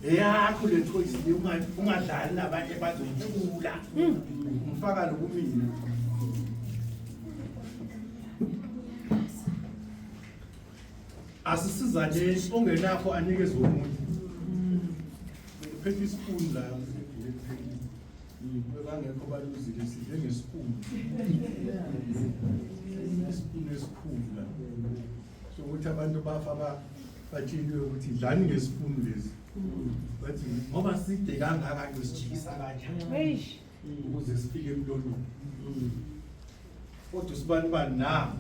eyakho le choice le ungadlali nabanye bazothula ngifaka lo kumina asisizane ongenakho anikeze umuntu phethe ispoon la bangekho baluzile sidle ngespoon ispoon esikhulu la so ukuthi abantu bafa batshiliwe ukuthi dlani ngespoon lezi bathi ngoba side kangaka ngisijikisa kanjani ukuze sifike emlonyeni kodwa sibani na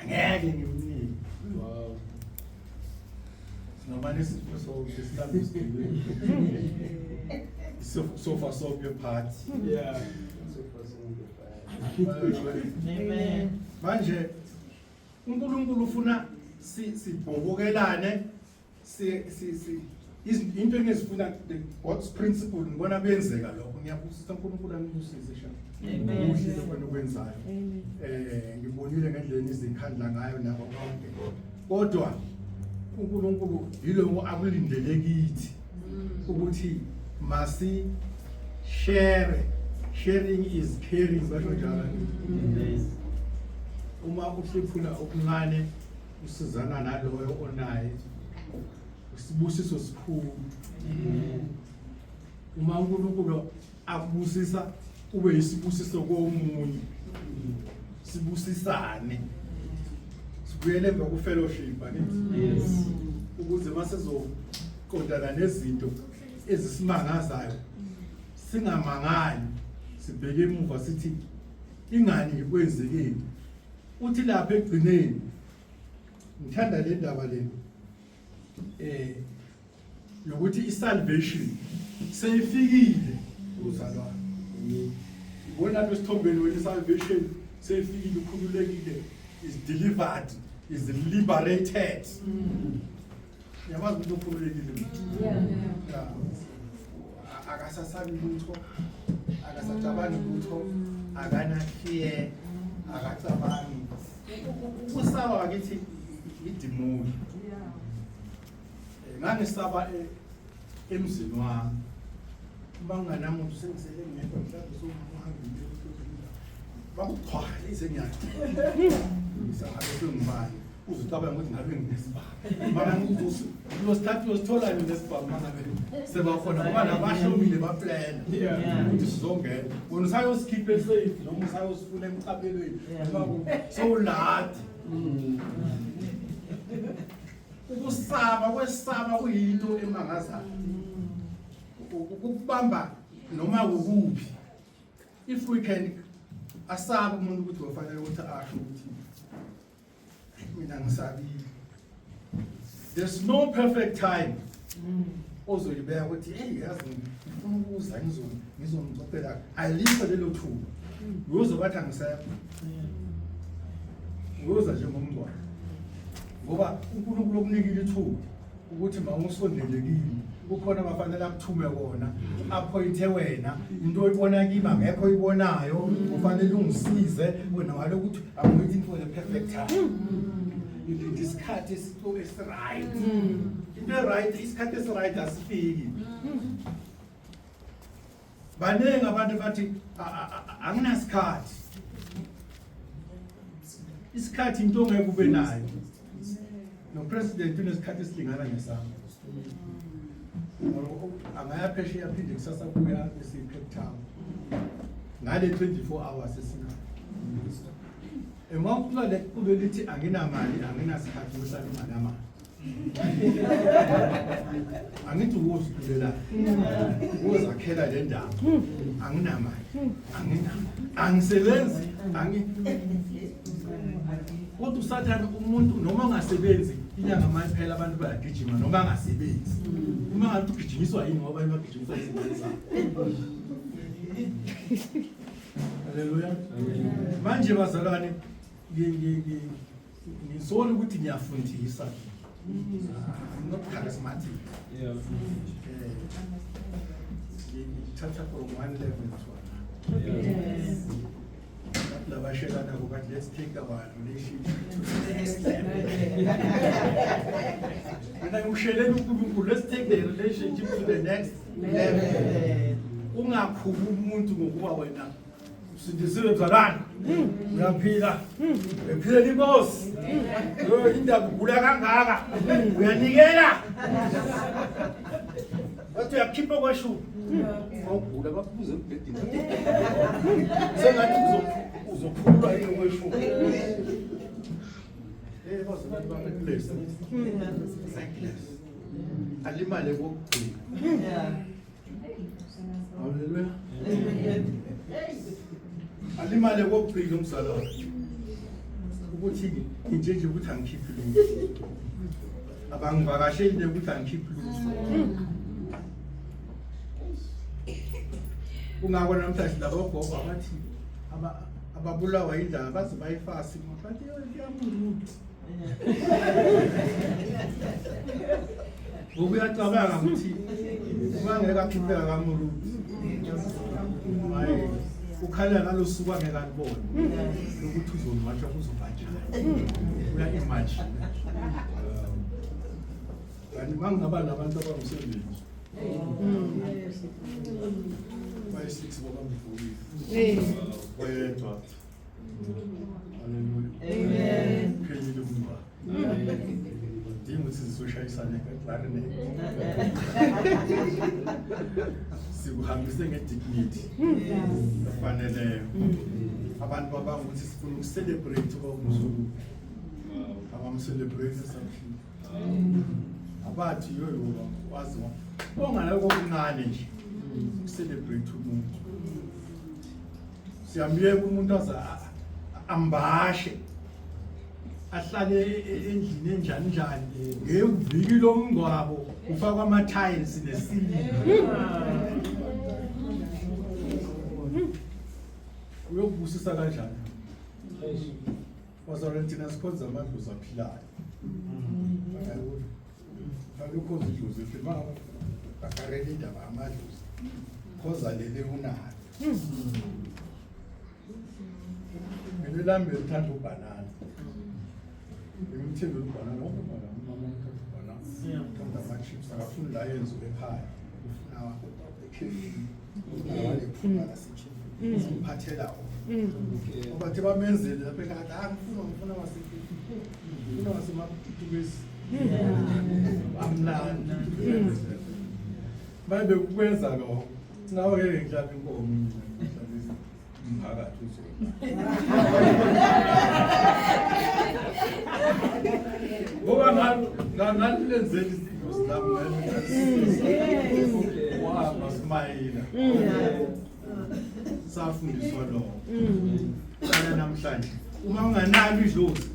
angeke ngimnike wow sinabane sifo so so far so your part yeah so far so amen manje uNkulunkulu ufuna sibhobokelane into engizifuna God's principle ngibona benzeka lokho ngiyabusisa uNkulunkulu amibusise shaka uhle lokho okwenzayo ngibonile ngendlela izikhandla ngayo nabo bonke kodwa uNkulunkulu yilo akulindele kithi ukuthi masi sharing is caring basho njalo uma uhlephula okuncane usizana naloyo onaye usibusiso sikhulu uma uNkulunkulu akubusisa ube isibusiso komunye sibusisane sibuyele emva ku fellowship akithi ukuze masezoqondana nezinto ezisimangazayo singamangali sibheke emuva sithi ingani kwenzekeni uthi lapha egcineni ngithanda le ndaba le yokuthi isalvation seyifikile uzalwane ubona lapha esithombeni wena isalvation seyifikile ukhululekile is delivered is liberated yabazi ukuthi ukhululekile akasasabi lutho akasacabani lutho akana fear akacabangi ukusaba wakithi idimoni ngangisaba emzini wami banganamuntu sengisele ngekho mhlawumbe somuhambile bakukhwala izenyathi ngisahabe ngibani uzicabanga ukuthi ngabe nginesibaba mara ngizosi lo start usithola nginesibaba mangabe sebakhona ngoba nabahlomile baplana ukuthi sizongena wona usayosikhipa safe noma usayosifuna emcaphelweni so lad ukusaba kwesaba kuyinto emangazayo ukubamba noma ukuphi if we can asaba umuntu ukuthi wafanele ukuthi asho ukuthi mina ngisabile there's no perfect time ozoyibeka ukuthi hey yazi ngifuna ukuza ngizomcopela ayilifa lelo thuba uyozobathi angisekho uyoza nje ngomntwana ngoba uNkulunkulu okunikile ithuba ukuthi mawusondelekile kukhona abafanele akuthume kona appointe wena into oyibona kiba ngekho oyibonayo ufanele ungisize wena wale ukuthi I'm waiting for the perfect time isikhathi right into right isikhathi right asifiki banenge abantu bathi anginasikhathi isikhathi into ongeke ube nayo no president unesikhathi esilingana ngesami angaya phesheya phinde kusasa kuya eScape Town ngale 24 hours esina emawukuba le kube lithi anginamali anginasikhathi uhlala imali amali angithi uwuzikhulela uzakhela le ndawo anginamali angisebenzi kodwa usathana umuntu noma angasebenzi inyanga manje phela abantu bayagijima noma angasebenzi uma ngathi ugijimiswa yini ngoba bagijimiswa izinto haleluya manje bazalwane ngizona ukuthi ngiyafundisa not charismatic thatha from one level to another labashelana ukuthi let's take our relationship to the next level. Mina ngimshelele uNkulunkulu, let's take the relationship to the next level. Ungakhulu umuntu ngokuba wena usindisile mzalana. Uyaphila. Uyaphila inkosi. Indaba ugula kangaka. Uyanikela. Wathi uyakhipha kwashu. Awugula bakubuze ebhedini. Sengathi uzophulwa yini kwashu. Bazalwane bami bless. Alimale kokugcina. Hallelujah. Alimale kokugcina umzalwane. Ukuthi nje ukuthi angikhiphi lutho. Abangivakasheli ukuthi angikhiphi lutho. Ungabona namhlanje labo gogo abathi ababulawa indaba baze bayifasi bathi yamuru. Ngokuyacabanga ukuthi uma ngeke akhipheka kamuru. Hayi ukhala nalosuku angeke alibone ukuthi uzonwatsha kuzobanjani. Uya imagine. Kanti mangaba nabantu abangumsebenzi. By 6 bakamvuli. Oyedwa. Hallelujah. Amen. Phezulu kumba. Dinga ukuthi sizoshayisana eKlarine. Sikuhambise ngedignity. Kufanele abantu abanga ukuthi sifuna ukucelebrate umzulu. Abamcelebrate something. Abathi yoyo wazi ongana kokuncane nje. Celebrate umuntu. Siyambiyeka umuntu ambashe. Ahlale endlini enjani njani ngeviki lomngcwabo ufaka ama tiles nesiliva. Uyobusisa kanjani? Wazalethina sikhonza amadlozi aphilayo. Akukho idlozi efika bakarele indaba amadlozi. Khoza lele unayo. Mina lambe uthanda ubanana. Ngimthembe ubanana ngoba mama uthanda ubanana. Uthanda ama-chips akafuni la yenziwe ekhaya. Ufuna ekhefi. Awale phuma la sichifu. Siphathela wona. Bathi bamenzele lapha ekhaya ngifuna wasekhaya. Ngifuna wasemaphuthukezi. Amnandi. Babe kwenza lo. Nawe ke ngihlala inkomo umphakathi uzona. Ngoba ngalenzela izinto sinamanye. Wa masmayila. Safundiswa lo. Kana namhlanje uma unganalo idlozi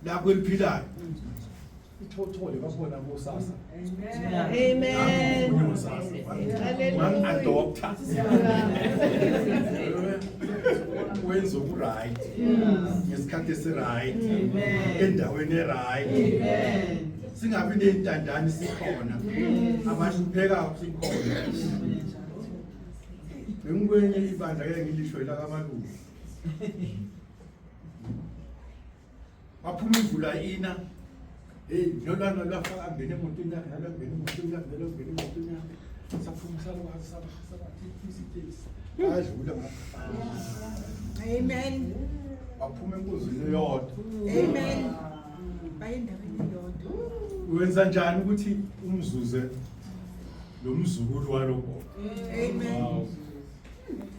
lakho eliphilayo. Ithole babona ngosasa. Amen. One adopter. Wenza right. Ngesikhathi esi-right. Endaweni e-right. Singabi nentandane sikhona. Abahlupheka sikhona. Ngikwenye ibandla ke ngilisho la kaMalusi. Baphuma imvula ina. Nolana lafaka ngene emotweni yakhe nalo ngene emotweni yakhe nalo ngene emotweni yakhe. Saphuma salokwazi sabathi isitesi. Adlula ngapha. Amen. Baphuma enkuzini eyodwa. Amen. Bayindaweni eyodwa. Wenza njani ukuthi umzuze lo mzukulu walokho? Amen.